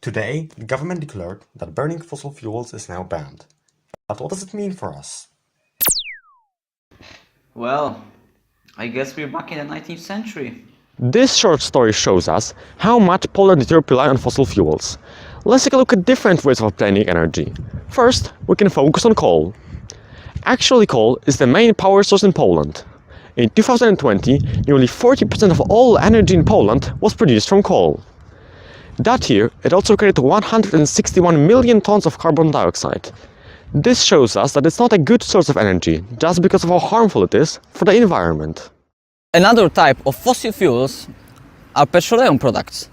Today, the government declared that burning fossil fuels is now banned. But what does it mean for us? Well, I guess we're back in the 19th century. This short story shows us how much Poland and Europe rely on fossil fuels. Let's take a look at different ways of obtaining energy. First, we can focus on coal. Actually, coal is the main power source in Poland. In 2020, nearly 40% of all energy in Poland was produced from coal. That year, it also created 161 million tons of carbon dioxide. This shows us that it's not a good source of energy, just because of how harmful it is for the environment. Another type of fossil fuels are petroleum products.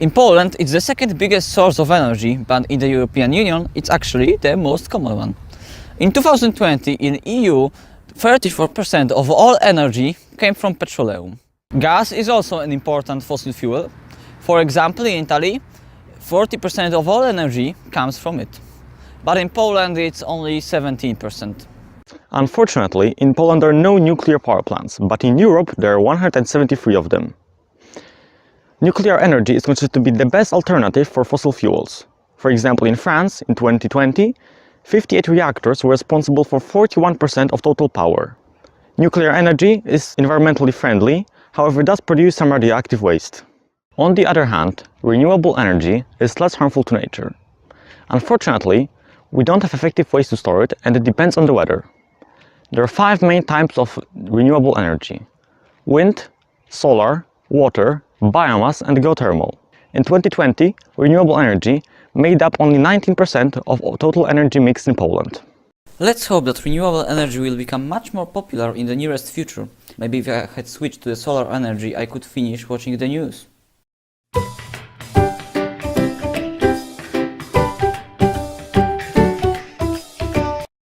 In Poland, it's the second biggest source of energy, but in the European Union, it's actually the most common one. In 2020, in EU, 34% of all energy came from petroleum. Gas is also an important fossil fuel. For example, in Italy, 40% of all energy comes from it. But in Poland, it's only 17%. Unfortunately, in Poland there are no nuclear power plants, but in Europe there are 173 of them. Nuclear energy is considered to be the best alternative for fossil fuels. For example, in France, in 2020, 58 reactors were responsible for 41% of total power. Nuclear energy is environmentally friendly, however it does produce some radioactive waste. On the other hand, renewable energy is less harmful to nature. Unfortunately, we don't have effective ways to store it, and it depends on the weather. There are 5 main types of renewable energy: wind, solar, water, biomass and geothermal. In 2020, renewable energy made up only 19% of total energy mix in Poland. Let's hope that renewable energy will become much more popular in the nearest future. Maybe if I had switched to the solar energy, I could finish watching the news.